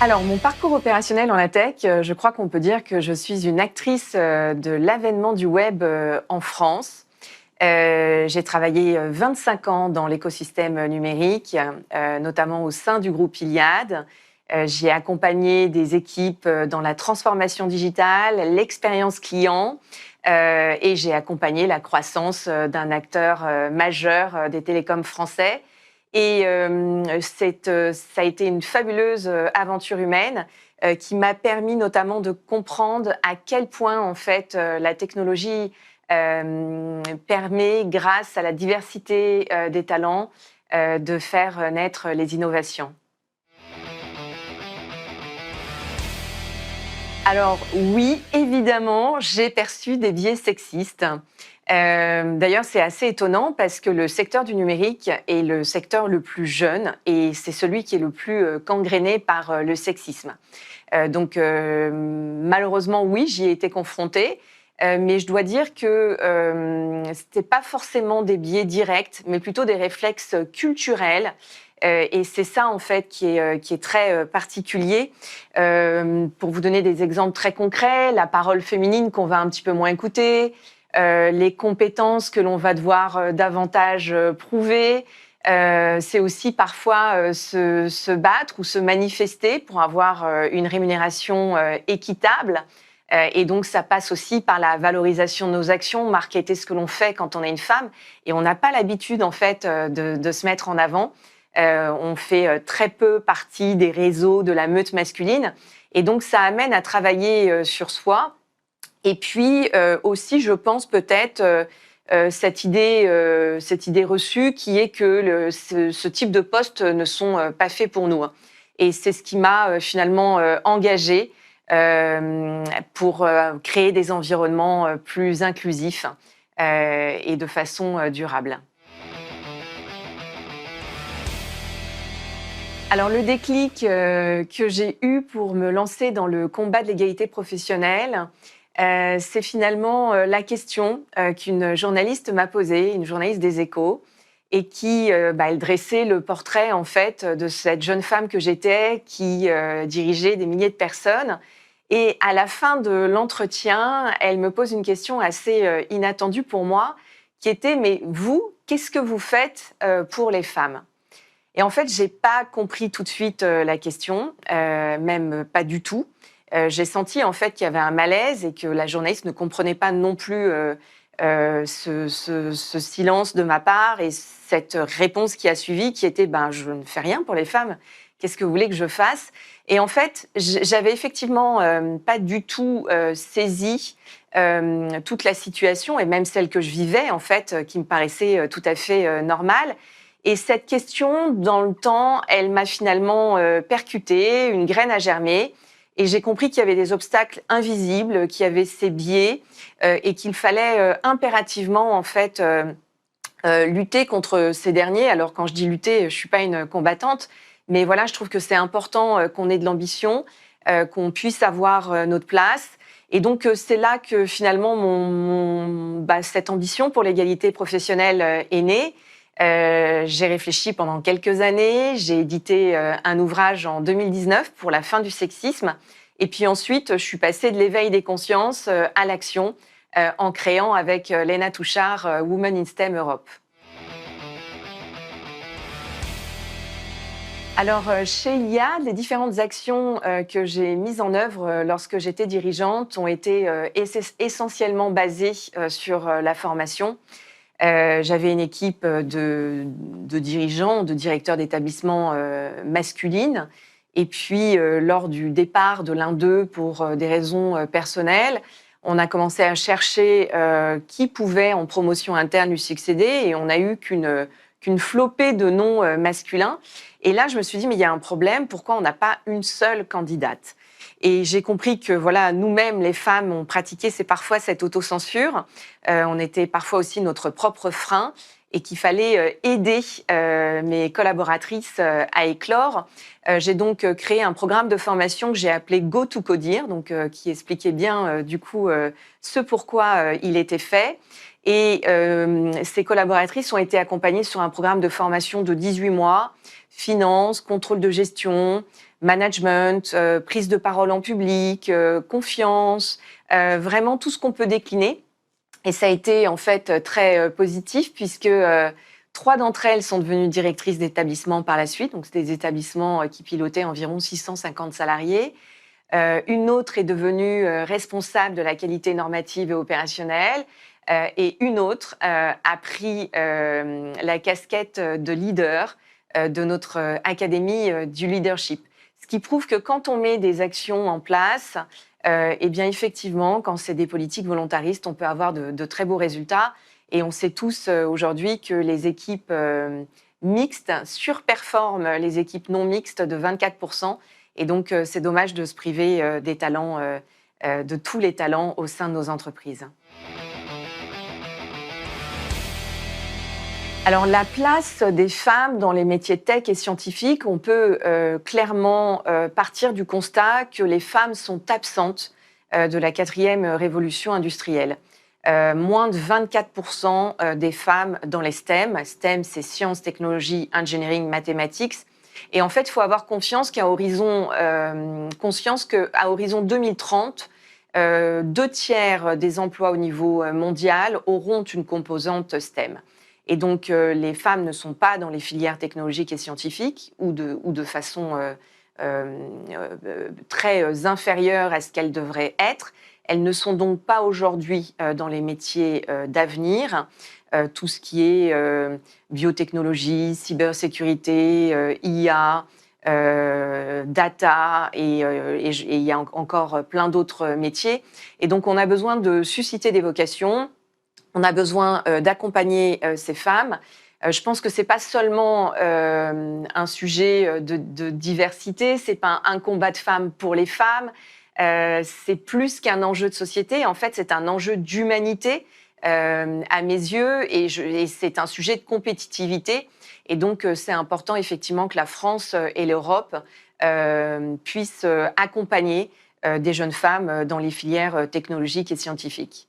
Alors, mon parcours opérationnel en la tech, je crois qu'on peut dire que je suis une actrice de l'avènement du web en France. J'ai travaillé 25 ans dans l'écosystème numérique, notamment au sein du groupe Iliad. J'ai accompagné des équipes dans la transformation digitale, l'expérience client, et j'ai accompagné la croissance d'un acteur majeur des télécoms français. Et ça a été une fabuleuse aventure humaine qui m'a permis notamment de comprendre à quel point en fait la technologie permet, grâce à la diversité des talents, de faire naître les innovations. Alors oui, évidemment, j'ai perçu des biais sexistes. D'ailleurs, c'est assez étonnant parce que le secteur du numérique est le secteur le plus jeune et c'est celui qui est le plus gangréné par le sexisme. Malheureusement, oui, j'y ai été confrontée. Mais je dois dire que ce n'était pas forcément des biais directs, mais plutôt des réflexes culturels. Et c'est ça, en fait, qui est très particulier. Pour vous donner des exemples très concrets, la parole féminine qu'on va un petit peu moins écouter, les compétences que l'on va devoir davantage prouver. C'est aussi parfois se battre ou se manifester pour avoir une rémunération équitable. Et donc, ça passe aussi par la valorisation de nos actions, marketer ce que l'on fait quand on est une femme. Et on n'a pas l'habitude, en fait, de se mettre en avant. On fait très peu partie des réseaux de la meute masculine. Et donc, ça amène à travailler sur soi. Et puis aussi, je pense peut-être cette idée reçue qui est que ce type de postes ne sont pas faits pour nous. Et c'est ce qui m'a finalement engagée pour créer des environnements plus inclusifs et de façon durable. Alors le déclic que j'ai eu pour me lancer dans le combat de l'égalité professionnelle, c'est finalement la question qu'une journaliste m'a posée, une journaliste des Échos, et qui elle dressait le portrait en fait de cette jeune femme que j'étais, qui dirigeait des milliers de personnes. Et à la fin de l'entretien, elle me pose une question assez inattendue pour moi, qui était: mais vous, qu'est-ce que vous faites pour les femmes ? Et en fait, j'ai pas compris tout de suite la question, même pas du tout. J'ai senti en fait qu'il y avait un malaise et que la journaliste ne comprenait pas non plus ce silence de ma part et cette réponse qui a suivi, qui était: ben, je ne fais rien pour les femmes. Qu'est-ce que vous voulez que je fasse ? Et en fait, j'avais effectivement pas du tout saisi toute la situation et même celle que je vivais en fait, qui me paraissait tout à fait normale. Et cette question, dans le temps, elle m'a finalement percutée, une graine a germé, et j'ai compris qu'il y avait des obstacles invisibles, qu'il y avait ces biais, et qu'il fallait impérativement en fait lutter contre ces derniers. Alors quand je dis lutter, je suis pas une combattante, mais voilà, je trouve que c'est important qu'on ait de l'ambition, qu'on puisse avoir notre place. Et donc c'est là que finalement cette ambition pour l'égalité professionnelle est née. J'ai réfléchi pendant quelques années, j'ai édité un ouvrage en 2019 pour la fin du sexisme. Et puis ensuite, je suis passée de l'éveil des consciences à l'action en créant avec Léna Touchard Women in STEM Europe. Alors, chez Iliad, les différentes actions que j'ai mises en œuvre lorsque j'étais dirigeante ont été essentiellement basées sur la formation. J'avais une équipe de dirigeants, de directeurs d'établissements masculines. Et puis, lors du départ de l'un d'eux pour des raisons personnelles, on a commencé à chercher qui pouvait en promotion interne lui succéder et on n'a eu qu'une flopée de noms masculins. Et là, je me suis dit, mais il y a un problème, pourquoi on n'a pas une seule candidate ? Et j'ai compris que voilà, nous-mêmes, les femmes, on pratiquait parfois cette autocensure. On était parfois aussi notre propre frein et qu'il fallait aider mes collaboratrices à éclore. J'ai donc créé un programme de formation que j'ai appelé Go to Codir, donc qui expliquait bien du coup ce pourquoi il était fait. Et ces collaboratrices ont été accompagnées sur un programme de formation de 18 mois, finance, contrôle de gestion, management, prise de parole en public, confiance, vraiment tout ce qu'on peut décliner. Et ça a été en fait très positif puisque 3 d'entre elles sont devenues directrices d'établissements par la suite. Donc, c'est des établissements qui pilotaient environ 650 salariés. Une autre est devenue responsable de la qualité normative et opérationnelle. Et une autre a pris la casquette de leader de notre académie du leadership. Ce qui prouve que quand on met des actions en place, eh bien effectivement, quand c'est des politiques volontaristes, on peut avoir de très beaux résultats. Et on sait tous aujourd'hui que les équipes mixtes surperforment les équipes non mixtes de 24%. Et donc, c'est dommage de se priver des talents, de tous les talents au sein de nos entreprises. Alors, la place des femmes dans les métiers tech et scientifiques, on peut clairement partir du constat que les femmes sont absentes de la 4e révolution industrielle. Moins de 24% des femmes dans les STEM. STEM, c'est sciences, technologies, engineering, mathématiques. Et en fait, il faut avoir conscience qu'à horizon 2030, 2/3 des emplois au niveau mondial auront une composante STEM. Et donc, les femmes ne sont pas dans les filières technologiques et scientifiques ou de façon très inférieure à ce qu'elles devraient être. Elles ne sont donc pas aujourd'hui dans les métiers d'avenir. Tout ce qui est biotechnologie, cybersécurité, IA, data, et il y a encore plein d'autres métiers. Et donc, on a besoin de susciter des vocations. On a besoin d'accompagner ces femmes. Je pense que c'est pas seulement un sujet de diversité, c'est pas un combat de femmes pour les femmes, c'est plus qu'un enjeu de société. En fait, c'est un enjeu d'humanité à mes yeux, et c'est un sujet de compétitivité. Et donc, c'est important effectivement que la France et l'Europe puissent accompagner des jeunes femmes dans les filières technologiques et scientifiques.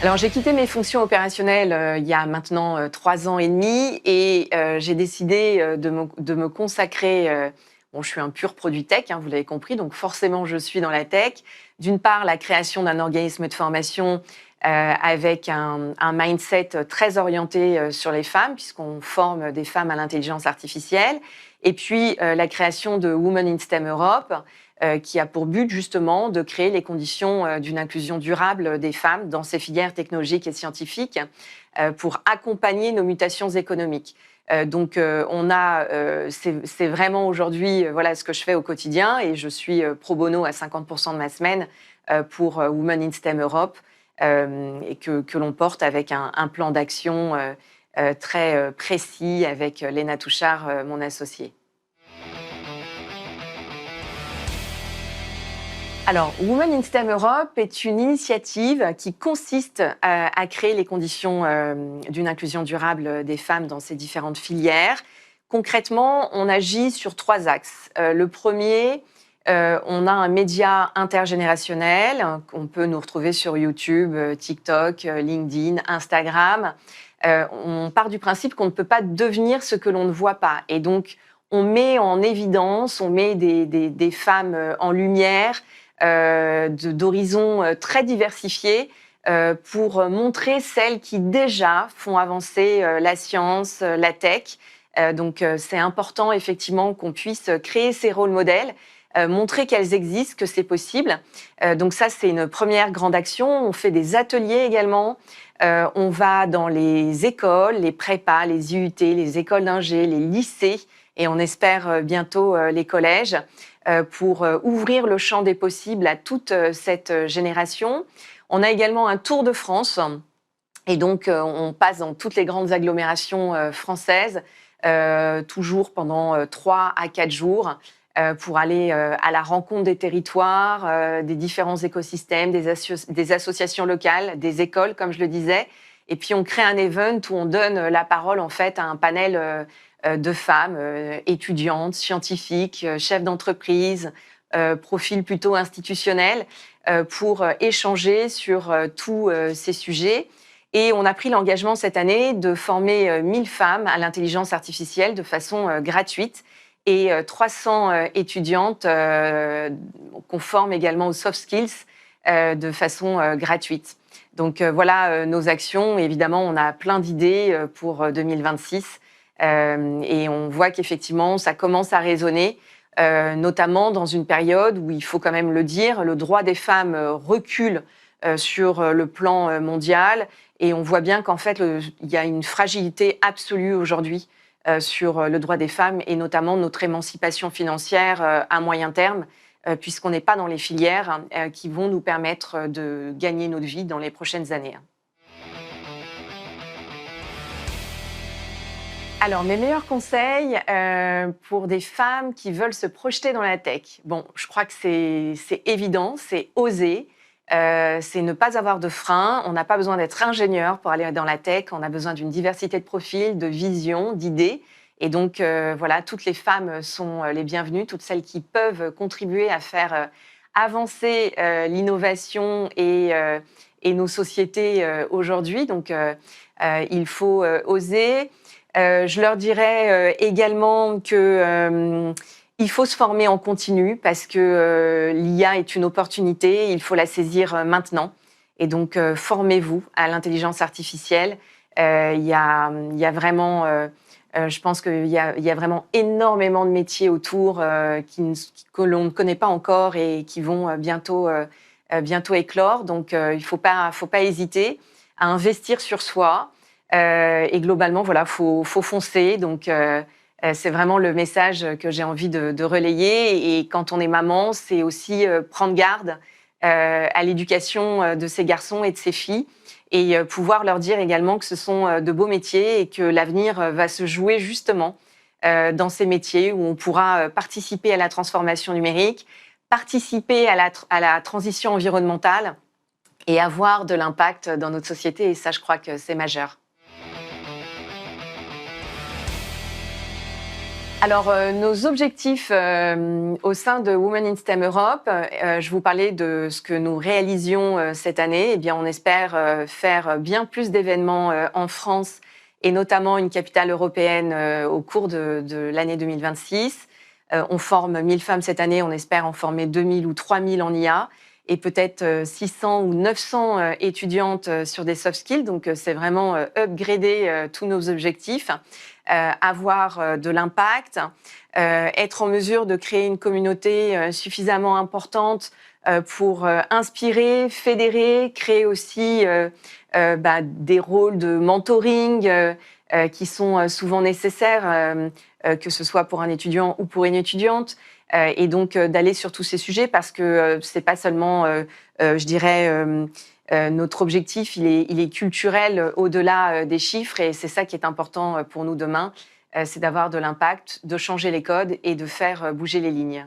Alors, j'ai quitté mes fonctions opérationnelles il y a maintenant 3 ans et demi, et j'ai décidé de me consacrer. Bon, je suis un pur produit tech, hein, vous l'avez compris, donc forcément, je suis dans la tech. D'une part, la création d'un organisme de formation avec un mindset très orienté sur les femmes, puisqu'on forme des femmes à l'intelligence artificielle. Et puis, la création de Women in STEM Europe, qui a pour but justement de créer les conditions d'une inclusion durable des femmes dans ces filières technologiques et scientifiques pour accompagner nos mutations économiques. Donc, c'est vraiment aujourd'hui voilà ce que je fais au quotidien, et je suis pro bono à 50% de ma semaine pour Women in STEM Europe, et que l'on porte avec un plan d'action très précis avec Léna Touchard, mon associée. Alors, Women in STEM Europe est une initiative qui consiste à créer les conditions d'une inclusion durable des femmes dans ces différentes filières. Concrètement, on agit sur 3 axes. Le premier, on a un média intergénérationnel. On peut nous retrouver sur YouTube, TikTok, LinkedIn, Instagram. On part du principe qu'on ne peut pas devenir ce que l'on ne voit pas. Et donc, on met en évidence, on met des femmes en lumière, d'horizons très diversifiés, pour montrer celles qui déjà font avancer la science, la tech. Donc, c'est important effectivement qu'on puisse créer ces rôles modèles, montrer qu'elles existent, que c'est possible. Donc ça, c'est une première grande action. On fait des ateliers également. On va dans les écoles, les prépas, les IUT, les écoles d'ingé, les lycées, et on espère bientôt les collèges, pour ouvrir le champ des possibles à toute cette génération. On a également un tour de France, et donc on passe dans toutes les grandes agglomérations françaises, toujours pendant 3 à 4 jours, pour aller à la rencontre des territoires, des différents écosystèmes, des associations locales, des écoles, comme je le disais. Et puis, on crée un event où on donne la parole, en fait, à un panel de femmes étudiantes, scientifiques, chefs d'entreprise, profils plutôt institutionnels, pour échanger sur tous ces sujets. Et on a pris l'engagement cette année de former 1000 femmes à l'intelligence artificielle de façon gratuite et 300 étudiantes qu'on forme également aux soft skills de façon gratuite. Donc voilà nos actions. Évidemment, on a plein d'idées pour 2026 et on voit qu'effectivement, ça commence à résonner, notamment dans une période où, il faut quand même le dire, le droit des femmes recule sur le plan mondial et on voit bien qu'en fait, il y a une fragilité absolue aujourd'hui sur le droit des femmes et notamment notre émancipation financière à moyen terme, puisqu'on n'est pas dans les filières qui vont nous permettre de gagner notre vie dans les prochaines années. Alors, mes meilleurs conseils pour des femmes qui veulent se projeter dans la tech. Bon, je crois que c'est évident, c'est oser, c'est ne pas avoir de frein. On n'a pas besoin d'être ingénieur pour aller dans la tech. On a besoin d'une diversité de profils, de visions, d'idées. Et donc, voilà, toutes les femmes sont les bienvenues, toutes celles qui peuvent contribuer à faire avancer l'innovation et nos sociétés aujourd'hui. Donc, il faut oser. Je leur dirais également que il faut se former en continu parce que l'IA est une opportunité, il faut la saisir maintenant. Et donc, formez-vous à l'intelligence artificielle. Il y a vraiment, je pense qu'il y a vraiment énormément de métiers autour que l'on ne connaît pas encore et qui vont bientôt éclore. Donc, il ne faut pas hésiter à investir sur soi. Et globalement, voilà, faut foncer. Donc, c'est vraiment le message que j'ai envie de relayer. Et quand on est maman, c'est aussi prendre garde à l'éducation de ses garçons et de ses filles et pouvoir leur dire également que ce sont de beaux métiers et que l'avenir va se jouer justement dans ces métiers où on pourra participer à la transformation numérique, participer à la transition environnementale et avoir de l'impact dans notre société. Et ça, je crois que c'est majeur. Alors, nos objectifs au sein de Women in STEM Europe, je vous parlais de ce que nous réalisions cette année. Eh bien, on espère faire bien plus d'événements en France et notamment une capitale européenne au cours de l'année 2026. On forme 1000 femmes cette année, on espère en former 2000 ou 3000 en IA et peut-être 600 ou 900 étudiantes sur des soft skills. Donc, c'est vraiment upgrader tous nos objectifs. Avoir de l'impact, être en mesure de créer une communauté suffisamment importante pour inspirer, fédérer, créer aussi des rôles de mentoring qui sont souvent nécessaires, que ce soit pour un étudiant ou pour une étudiante. Et donc d'aller sur tous ces sujets parce que c'est pas seulement, je dirais, notre objectif, il est culturel au-delà des chiffres et c'est ça qui est important pour nous demain, c'est d'avoir de l'impact, de changer les codes et de faire bouger les lignes.